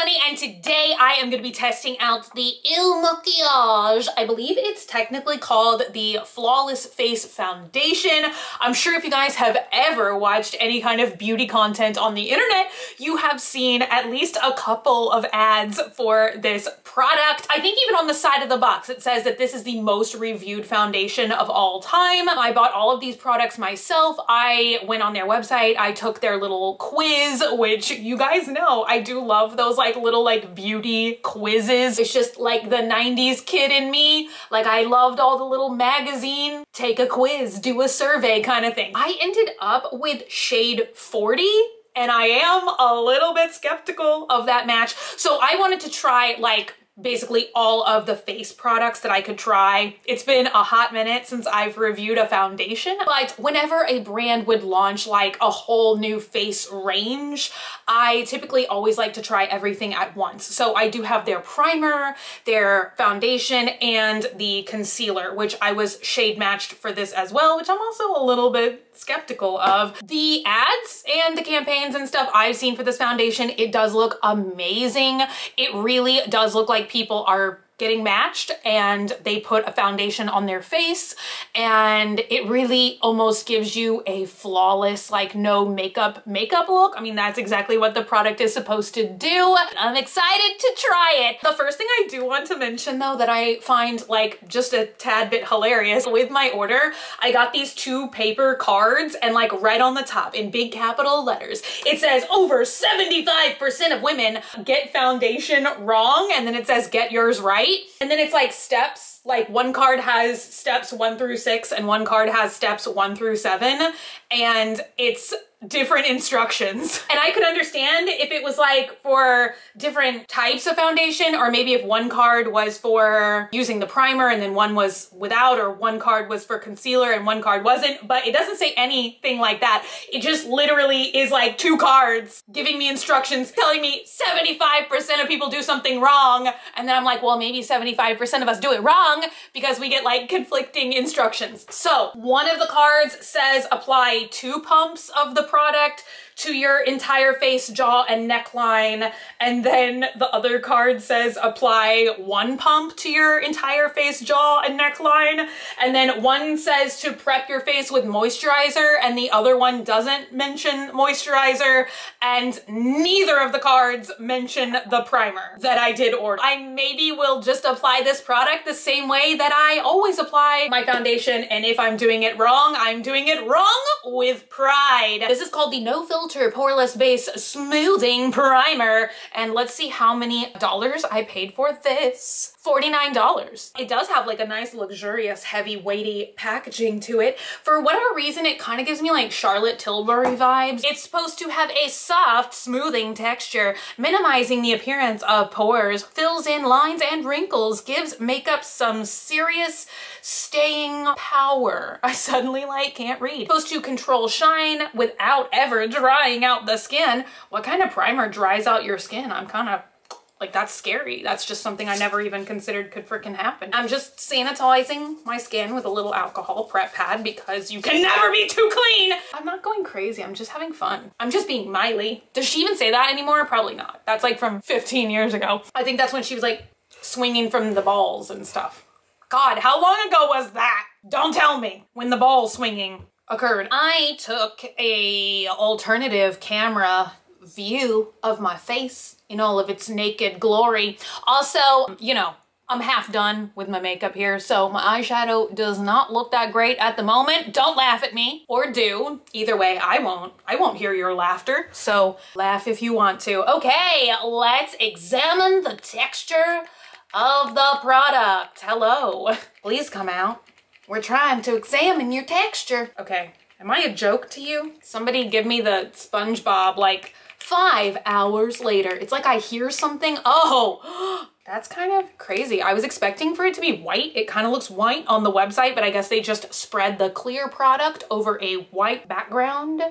Sunny, and today I am going to be testing out the MAKIAGE. I believe it's technically called the Flawless Face Foundation. I'm sure if you guys have ever watched any kind of beauty content on the internet, you have seen at least a couple of ads for this product. I think even on the side of the box it says that this is the most reviewed foundation of all time. I bought all of these products myself. I went on their website, I took their little quiz, which you guys know I do love those like little like beauty quizzes. It's just like the 90s kid in me. Like I loved all the little magazine, take a quiz, do a survey kind of thing. I ended up with shade 40. And I am a little bit skeptical of that match. So I wanted to try like basically all of the face products that I could try. It's been a hot minute since I've reviewed a foundation, but whenever a brand would launch like a whole new face range, I typically always like to try everything at once. So I do have their primer, their foundation, and the concealer, which I was shade matched for this as well, which I'm also a little bit skeptical of. The ads and the campaigns and stuff I've seen for this foundation, it does look amazing. It really does look like people are getting matched and they put a foundation on their face, and it really almost gives you a flawless, like no makeup look. I mean, that's exactly what the product is supposed to do. I'm excited to try it. The first thing I do want to mention though that I find like just a tad bit hilarious with my order, I got these 2 paper cards, and like right on the top in big capital letters, it says over 75% of women get foundation wrong, and then it says get yours right. And then it's like steps, like one card has steps 1 through 6 and one card has steps 1 through 7, and it's different instructions. And I could understand if it was like for different types of foundation, or maybe if one card was for using the primer and then one was without, or one card was for concealer and one card wasn't, but it doesn't say anything like that. It just literally is like 2 cards giving me instructions telling me 75% of people do something wrong, and then I'm like, well, maybe 75% of us do it wrong because we get like conflicting instructions. So one of the cards says apply 2 pumps of the product to your entire face, jaw, and neckline, and then the other card says apply 1 pump to your entire face, jaw, and neckline, and then one says to prep your face with moisturizer and the other one doesn't mention moisturizer, and neither of the cards mention the primer that I did order. I maybe will just apply this product the same way that I always apply my foundation, and if I'm doing it wrong, I'm doing it wrong with pride. This is called the No Filter Poreless Base Smoothing Primer, and let's see how many dollars I paid for this. $49. It does have like a nice luxurious heavy weighty packaging to it. For whatever reason, it kind of gives me like Charlotte Tilbury vibes. It's supposed to have a soft smoothing texture, minimizing the appearance of pores, fills in lines and wrinkles, gives makeup some serious staying power. I suddenly like can't read. Supposed to control shine without ever drying out the skin. What kind of primer dries out your skin? I'm kind of like, that's scary. That's just something I never even considered could freaking happen. I'm just sanitizing my skin with a little alcohol prep pad because you can never be too clean. I'm not going crazy. I'm just having fun. I'm just being Miley. Does she even say that anymore? Probably not. That's like from 15 years ago. I think that's when she was like swinging from the balls and stuff. God, how long ago was that? Don't tell me when the ball swinging occurred. I took a alternative camera view of my face in all of its naked glory. Also, you know, I'm half done with my makeup here, so my eyeshadow does not look that great at the moment. Don't laugh at me, or do. Either way, I won't hear your laughter, so laugh if you want to. Okay, let's examine the texture of the product. Hello, please come out. We're trying to examine your texture. Okay, am I a joke to you? Somebody give me the SpongeBob like 5 hours later. It's like I hear something. Oh, that's kind of crazy. I was expecting for it to be white. It kind of looks white on the website, but I guess they just spread the clear product over a white background.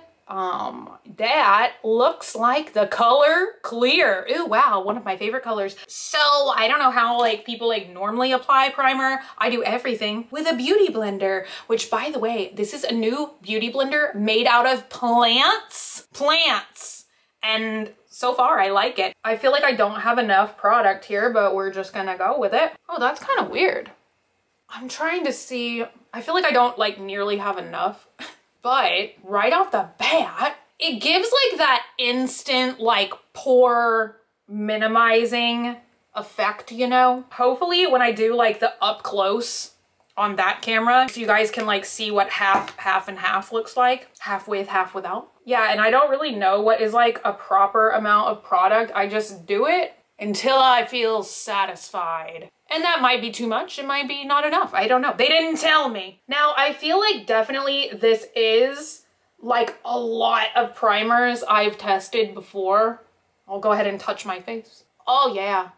That looks like the color clear. Ooh, wow, one of my favorite colors. So I don't know how like people like normally apply primer. I do everything with a beauty blender, which by the way, this is a new beauty blender made out of plants. And So far, I like it. I feel like I don't have enough product here, but we're just gonna go with it. Oh, that's kind of weird. I'm trying to see, I feel like I don't like nearly have enough, but right off the bat, it gives like that instant like pore minimizing effect, you know? Hopefully when I do like the up close on that camera, so you guys can like see what half and half looks like. Half with, half without. Yeah, and I don't really know what is like a proper amount of product. I just do it until I feel satisfied. And that might be too much, it might be not enough. I don't know. They didn't tell me. Now, I feel like definitely this is like a lot of primers I've tested before. I'll go ahead and touch my face. Oh yeah.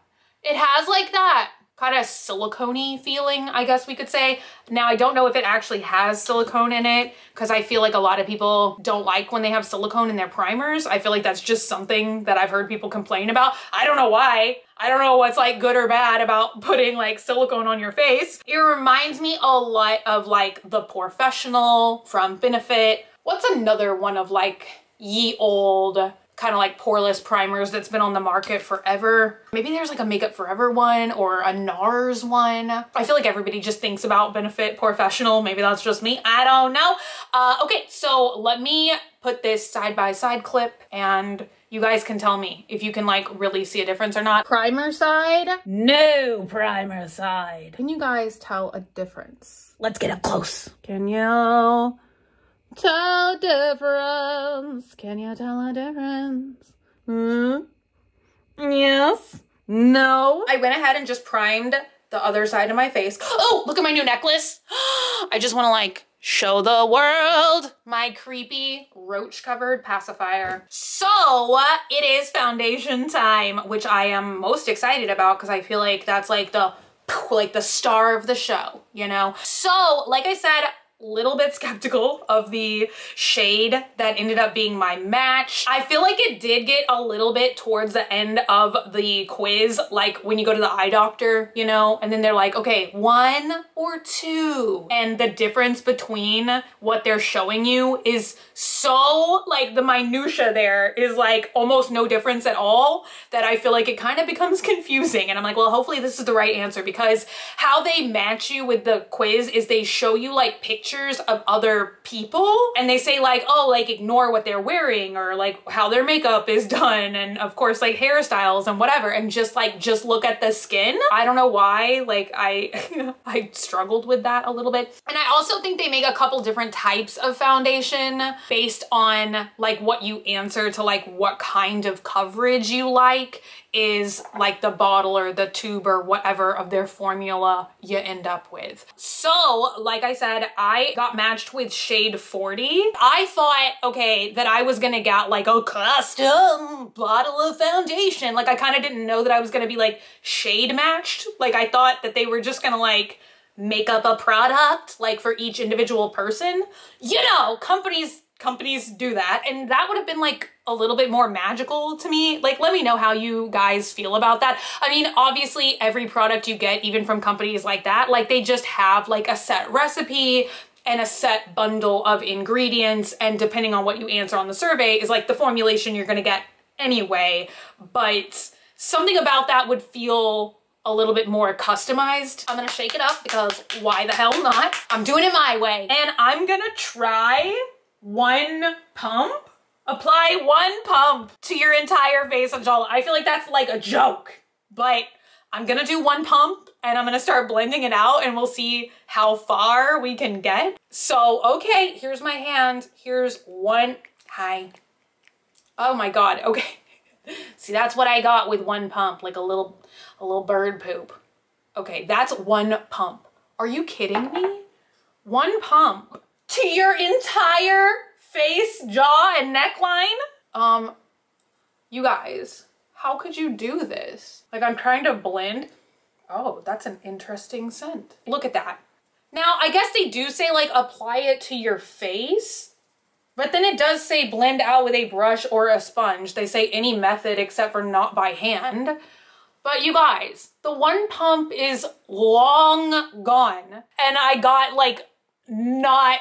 It has like that kind of silicone-y feeling, I guess we could say. Now, I don't know if it actually has silicone in it because I feel like a lot of people don't like when they have silicone in their primers. I feel like that's just something that I've heard people complain about. I don't know why. I don't know what's like good or bad about putting like silicone on your face. It reminds me a lot of like the Professional from Benefit. What's another one of like ye old kind of like poreless primers that's been on the market forever? Maybe there's like a Makeup Forever one or a NARS one. I feel like everybody just thinks about Benefit Professional. Maybe that's just me. I don't know. Okay, so let me put this side by side clip and you guys can tell me if you can like really see a difference or not. Primer side. No primer side. Can you guys tell a difference? Let's get up close. Can you tell difference? Can you tell a difference? Yes? No? I went ahead and just primed the other side of my face. Oh, look at my new necklace. I just want to like show the world my creepy roach covered pacifier. So it is foundation time, which I am most excited about because I feel like that's like the star of the show, you know? So like I said, little bit skeptical of the shade that ended up being my match. I feel like it did get a little bit towards the end of the quiz, like when you go to the eye doctor, you know, and then they're like, okay, 1 or 2. And the difference between what they're showing you is so like the minutia there is like almost no difference at all, that I feel like it kind of becomes confusing. And I'm like, well, hopefully this is the right answer, because how they match you with the quiz is they show you like pictures of other people and they say like, oh, like ignore what they're wearing or like how their makeup is done, and of course like hairstyles and whatever, and just look at the skin. I don't know why, like I struggled with that a little bit. And I also think they make a couple different types of foundation based on like what you answer to like what kind of coverage you like is like the bottle or the tube or whatever of their formula you end up with. So like I said, I got matched with shade 40. I thought, okay, that I was gonna get like a custom bottle of foundation. Like I kind of didn't know that I was gonna be like shade matched. Like I thought that they were just gonna like make up a product like for each individual person. You know, companies do that, and that would have been like a little bit more magical to me. Like, let me know how you guys feel about that. I mean, obviously every product you get, even from companies like that, like they just have like a set recipe and a set bundle of ingredients, and depending on what you answer on the survey is like the formulation you're gonna get anyway. But something about that would feel a little bit more customized. I'm gonna shake it up because why the hell not? I'm doing it my way. And I'm gonna try 1 pump. Apply 1 pump to your entire face and jawline. I feel like that's like a joke, but I'm gonna do 1 pump and I'm gonna start blending it out and we'll see how far we can get. So, okay, here's my hand. Here's 1, hi. Oh my God, okay. See, that's what I got with 1 pump, like a little bird poop. Okay, that's 1 pump. Are you kidding me? 1 pump to your entire face, jaw, and neckline? You guys, how could you do this? Like, I'm trying to blend. Oh, that's an interesting scent. Look at that. Now, I guess they do say, like, apply it to your face, but then it does say blend out with a brush or a sponge. They say any method except for not by hand. But you guys, the 1 pump is long gone, and I got, like, not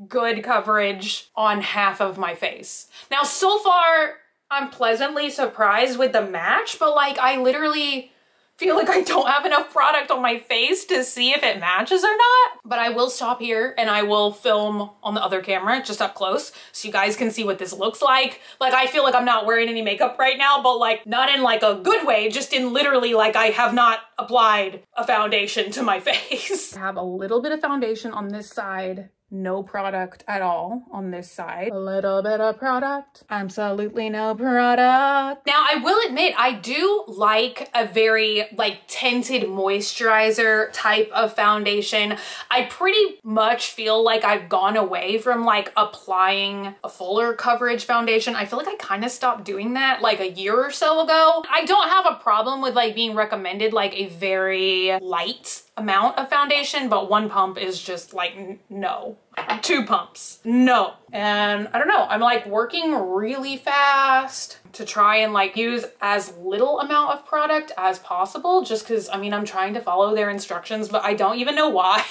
good coverage on half of my face. Now, so far, I'm pleasantly surprised with the match, but like I literally feel like I don't have enough product on my face to see if it matches or not. But I will stop here and I will film on the other camera just up close so you guys can see what this looks like. Like I feel like I'm not wearing any makeup right now, but like not in like a good way, just in literally like I have not applied a foundation to my face. I have a little bit of foundation on this side. No product at all on this side. A little bit of product. Absolutely no product. Now, I will admit, I do like a very like tinted moisturizer type of foundation. I pretty much feel like I've gone away from like applying a fuller coverage foundation. I feel like I kind of stopped doing that like a year or so ago. I don't have a problem with like being recommended like a very light amount of foundation, but one pump is just like no. 2 pumps, no. And I don't know, I'm like working really fast to try and like use as little amount of product as possible, just because I mean I'm trying to follow their instructions, but I don't even know why.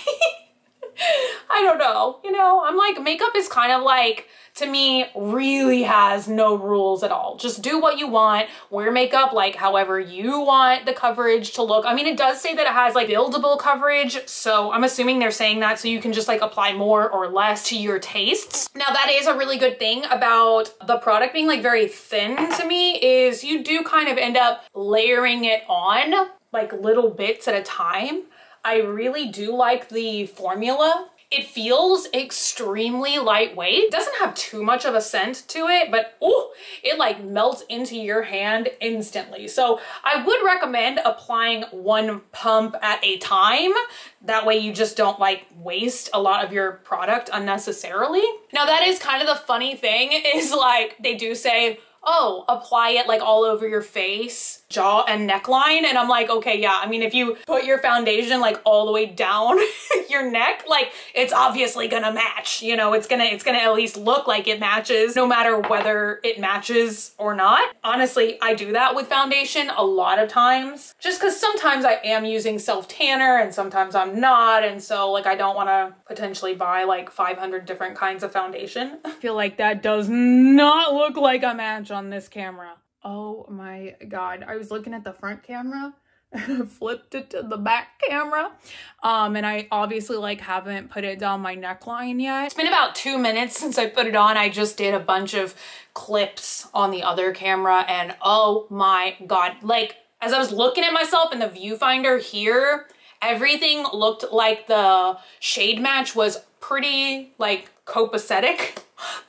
I don't know, you know, I'm like, makeup is kind of like, to me, really has no rules at all. Just do what you want, wear makeup like however you want the coverage to look. I mean, it does say that it has like buildable coverage, so I'm assuming they're saying that so you can just like apply more or less to your tastes. Now that is a really good thing about the product being like very thin to me, is you do kind of end up layering it on like little bits at a time. I really do like the formula. It feels extremely lightweight. It doesn't have too much of a scent to it, but oh, it like melts into your hand instantly. So I would recommend applying 1 pump at a time. That way you just don't like waste a lot of your product unnecessarily. Now that is kind of the funny thing, is like they do say, oh, apply it like all over your face, jaw and neckline. And I'm like, okay, yeah. I mean, if you put your foundation like all the way down your neck, like it's obviously gonna match, you know, it's gonna at least look like it matches no matter whether it matches or not. Honestly, I do that with foundation a lot of times, just because sometimes I am using self-tanner and sometimes I'm not. And so like, I don't wanna potentially buy like 500 different kinds of foundation. I feel like that does not look like a match on this camera. Oh my God. I was looking at the front camera and flipped it to the back camera. And I obviously like haven't put it down my neckline yet. It's been about 2 minutes since I put it on. I just did a bunch of clips on the other camera and oh my God. Like as I was looking at myself in the viewfinder here, everything looked like the shade match was pretty like copacetic.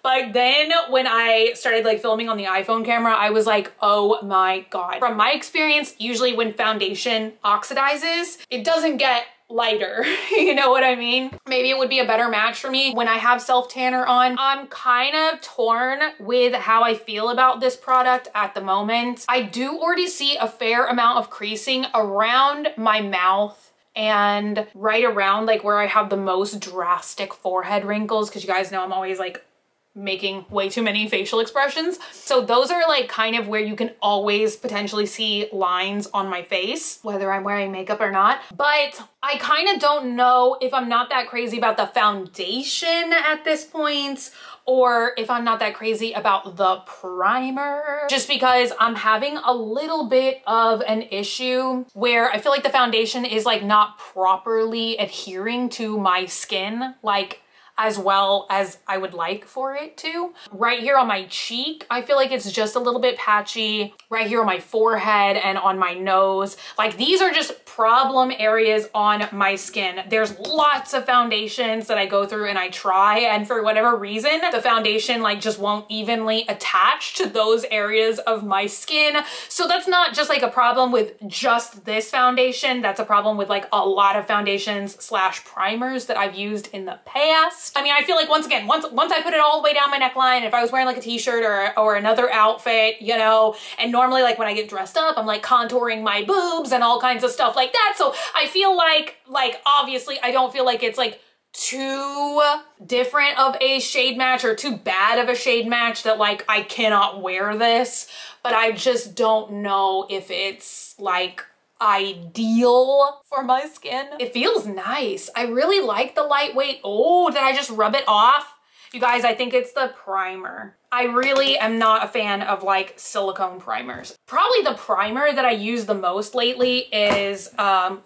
But then when I started like filming on the iPhone camera, I was like, oh my God. From my experience, usually when foundation oxidizes, it doesn't get lighter. You know what I mean? Maybe it would be a better match for me when I have self-tanner on. I'm kind of torn with how I feel about this product at the moment. I do already see a fair amount of creasing around my mouth and right around like where I have the most drastic forehead wrinkles, because you guys know I'm always like making way too many facial expressions. So those are like kind of where you can always potentially see lines on my face, whether I'm wearing makeup or not. But I kind of don't know if I'm not that crazy about the foundation at this point, or if I'm not that crazy about the primer, just because I'm having a little bit of an issue where I feel like the foundation is like not properly adhering to my skin, like as well as I would like for it to. Right here on my cheek, I feel like it's just a little bit patchy. Right here on my forehead and on my nose. Like these are just problem areas on my skin. There's lots of foundations that I go through and I try, and for whatever reason, the foundation like just won't evenly attach to those areas of my skin. So that's not just like a problem with just this foundation. That's a problem with like a lot of foundations slash primers that I've used in the past. I mean, I feel like once again, once I put it all the way down my neckline, if I was wearing like a t-shirt or another outfit, you know, and normally like when I get dressed up, I'm like contouring my boobs and all kinds of stuff like that. So I feel like obviously I don't feel like it's like too different of a shade match or too bad of a shade match that like I cannot wear this, but I just don't know if it's like ideal for my skin. It feels nice. I really like the lightweight. Oh, did I just rub it off? You guys, I think it's the primer. I really am not a fan of like silicone primers. Probably the primer that I use the most lately is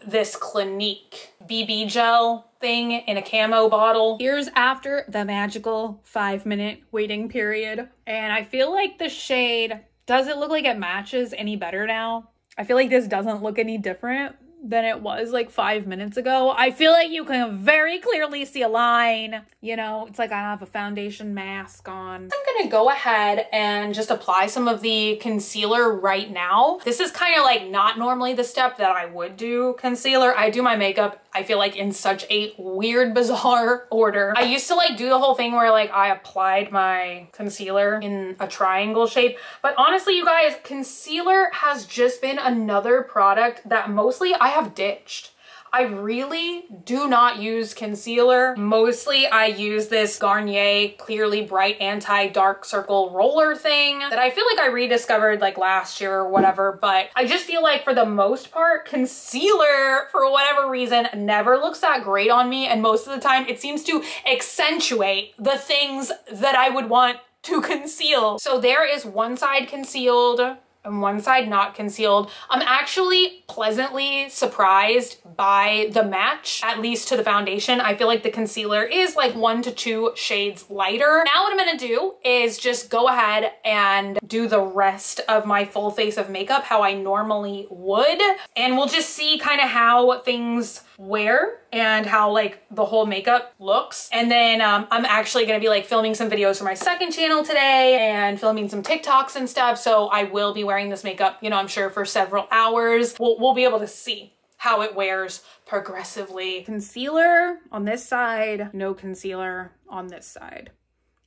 this Clinique BB gel thing in a camo bottle. Here's after the magical 5-minute waiting period. And I feel like the shade, does it look like it matches any better now? I feel like this doesn't look any different than it was like 5 minutes ago. I feel like you can very clearly see a line. You know, it's like I have a foundation mask on. I'm gonna go ahead and just apply some of the concealer right now. This is kind of like not normally the step that I would do concealer. I do my makeup, I feel like, in such a weird, bizarre order. I used to like do the whole thing where like I applied my concealer in a triangle shape. But honestly, you guys, concealer has just been another product that mostly I have ditched. I really do not use concealer. Mostly I use this Garnier Clearly Bright Anti-Dark Circle roller thing that I feel like I rediscovered like last year or whatever, but I just feel like for the most part, concealer, for whatever reason, never looks that great on me, and most of the time it seems to accentuate the things that I would want to conceal. So there is one side concealed and one side not concealed. I'm actually pleasantly surprised by the match, at least to the foundation. I feel like the concealer is like 1 to 2 shades lighter. Now what I'm gonna do is just go ahead and do the rest of my full face of makeup how I normally would. And we'll just see kind of how things wear and how like the whole makeup looks. And then I'm actually gonna be like filming some videos for my second channel today and filming some TikToks and stuff. So I will be wearing this makeup, you know, I'm sure for several hours. We'll be able to see how it wears progressively. Concealer on this side, no concealer on this side.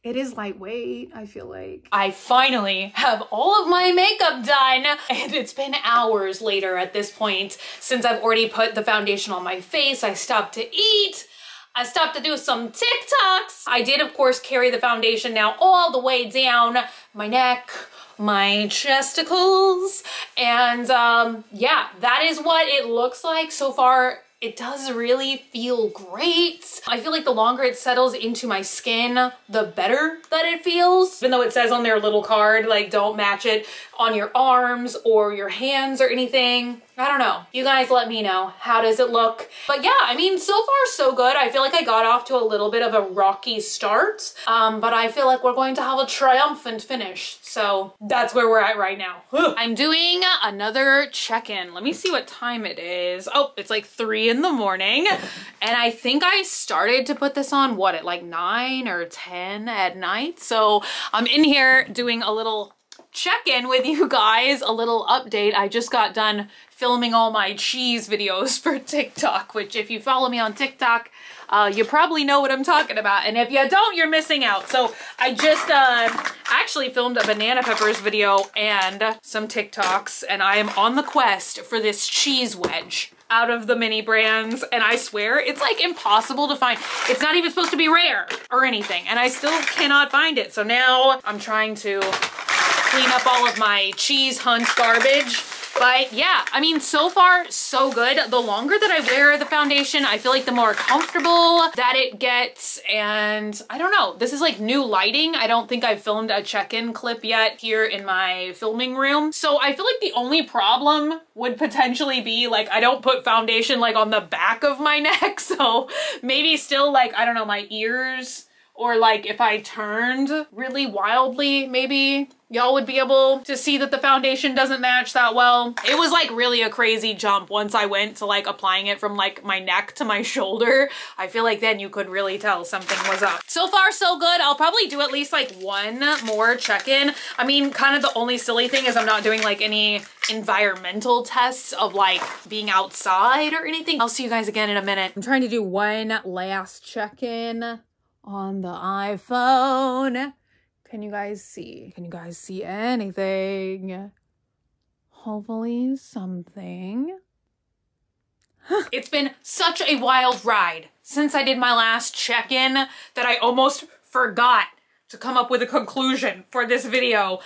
It is lightweight, I feel like. I finally have all of my makeup done, and it's been hours later at this point since I've already put the foundation on my face. I stopped to eat. I stopped to do some TikToks. I did, of course, carry the foundation now all the way down my neck, my chesticles, and yeah, that is what it looks like so far. It does really feel great. I feel like the longer it settles into my skin, the better that it feels. Even though it says on their little card, like, don't match it on your arms or your hands or anything. I don't know. You guys let me know. How does it look? But yeah, I mean, so far so good. I feel like I got off to a little bit of a rocky start, but I feel like we're going to have a triumphant finish. So that's where we're at right now. I'm doing another check-in. Let me see what time it is. Oh, it's like 3 in the morning. And I think I started to put this on, what, at like 9 or 10 at night. So I'm in here doing a little check-in with you guys, a little update. I just got done filming all my cheese videos for TikTok, which if you follow me on TikTok, you probably know what I'm talking about. And if you don't, you're missing out. So I just actually filmed a banana peppers video and some TikToks, and I am on the quest for this cheese wedge out of the mini brands, and I swear it's like impossible to find. It's not even supposed to be rare or anything, and I still cannot find it. So now I'm trying to clean up all of my cheese hunt garbage. But yeah, I mean, so far, so good. The longer that I wear the foundation, I feel like the more comfortable that it gets. And I don't know, this is like new lighting. I don't think I've filmed a check-in clip yet here in my filming room. So I feel like the only problem would potentially be like, I don't put foundation like on the back of my neck. So maybe still like, I don't know, my ears, or like if I turned really wildly, maybe y'all would be able to see that the foundation doesn't match that well. It was like really a crazy jump once I went to like applying it from like my neck to my shoulder. I feel like then you could really tell something was up. So far so good. I'll probably do at least like one more check-in. I mean, kind of the only silly thing is I'm not doing like any environmental tests of like being outside or anything. I'll see you guys again in a minute. I'm trying to do one last check-in on the iPhone. Can you guys see? Can you guys see anything? Hopefully something. It's been such a wild ride since I did my last check-in that I almost forgot to come up with a conclusion for this video.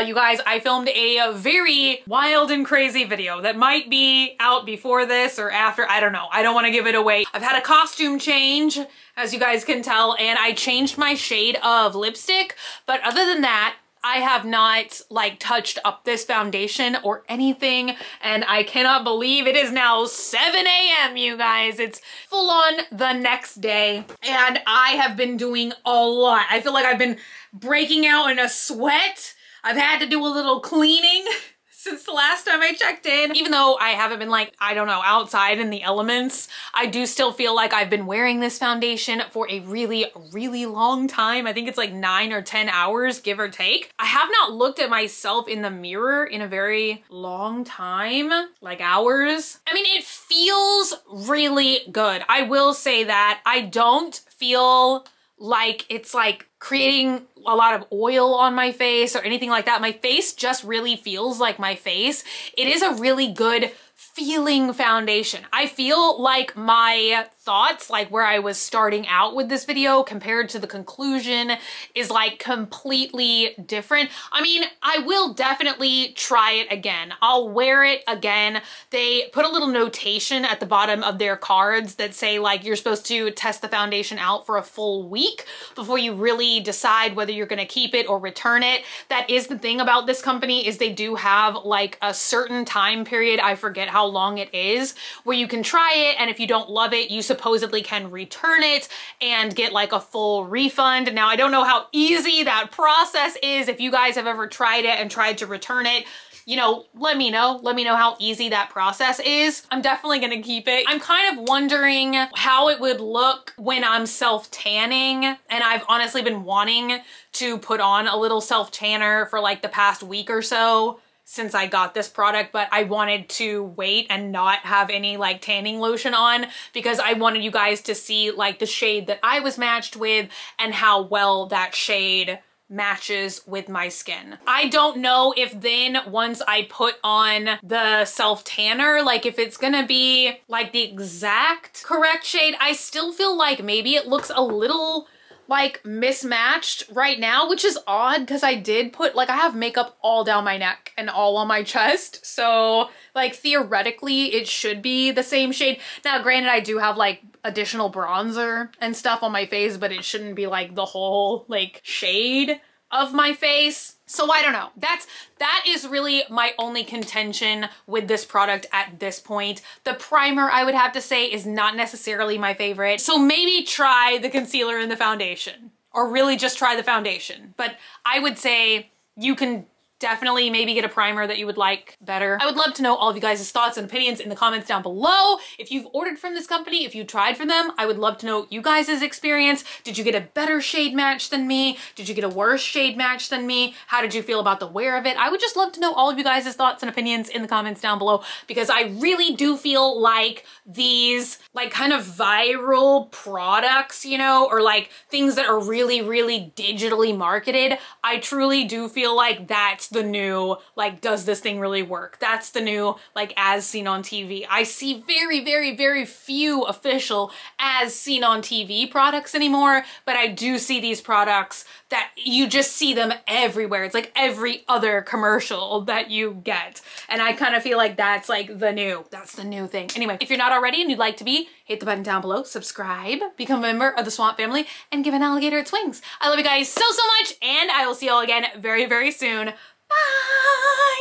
You guys, I filmed a very wild and crazy video that might be out before this or after. I don't know. I don't want to give it away. I've had a costume change, as you guys can tell, and I changed my shade of lipstick. But other than that, I have not like touched up this foundation or anything, and I cannot believe it is now 7 a.m. you guys. It's full on the next day and I have been doing a lot. I feel like I've been breaking out in a sweat. I've had to do a little cleaning since the last time I checked in. Even though I haven't been like, I don't know, outside in the elements, I do still feel like I've been wearing this foundation for a really, really long time. I think it's like 9 or 10 hours, give or take. I have not looked at myself in the mirror in a very long time, like hours. I mean, it feels really good. I will say that. I don't feel like it's like creating a lot of oil on my face or anything like that. My face just really feels like my face. It is a really good feeling foundation. I feel like my thoughts, like where I was starting out with this video compared to the conclusion, is like completely different. I mean, I will definitely try it again. I'll wear it again. They put a little notation at the bottom of their cards that say like you're supposed to test the foundation out for a full week before you really decide whether you're gonna keep it or return it. That is the thing about this company, is they do have like a certain time period, I forget how long it is, where you can try it, and if you don't love it, you supposedly can return it and get like a full refund. Now, I don't know how easy that process is. If you guys have ever tried it and tried to return it, you know, let me know. Let me know how easy that process is. I'm definitely gonna keep it. I'm kind of wondering how it would look when I'm self-tanning, and I've honestly been wanting to put on a little self-tanner for like the past week or so since I got this product, but I wanted to wait and not have any like tanning lotion on because I wanted you guys to see like the shade that I was matched with and how well that shade matches with my skin. I don't know if then once I put on the self tanner, like if it's gonna be like the exact correct shade. I still feel like maybe it looks a little like mismatched right now, which is odd because I did put, like, I have makeup all down my neck and all on my chest. So like theoretically it should be the same shade. Now granted, I do have like additional bronzer and stuff on my face, but it shouldn't be like the whole like shade of my face. So I don't know. That is really my only contention with this product at this point. The primer, I would have to say, is not necessarily my favorite. So maybe try the concealer and the foundation, or really just try the foundation. But I would say you can definitely maybe get a primer that you would like better. I would love to know all of you guys' thoughts and opinions in the comments down below. If you've ordered from this company, if you tried from them, I would love to know you guys' experience. Did you get a better shade match than me? Did you get a worse shade match than me? How did you feel about the wear of it? I would just love to know all of you guys' thoughts and opinions in the comments down below, because I really do feel like these like kind of viral products, you know, or like things that are really, really digitally marketed, I truly do feel like that's the new, like, does this thing really work? That's the new, like, as seen on TV. I see very, very, very few official as seen on TV products anymore, but I do see these products that you just see them everywhere. It's like every other commercial that you get. And I kind of feel like that's like that's the new thing. Anyway, if you're not already and you'd like to be, hit the button down below, subscribe, become a member of the Swamp family, and give an alligator its wings. I love you guys so, so much, and I will see you all again very, very soon. Bye!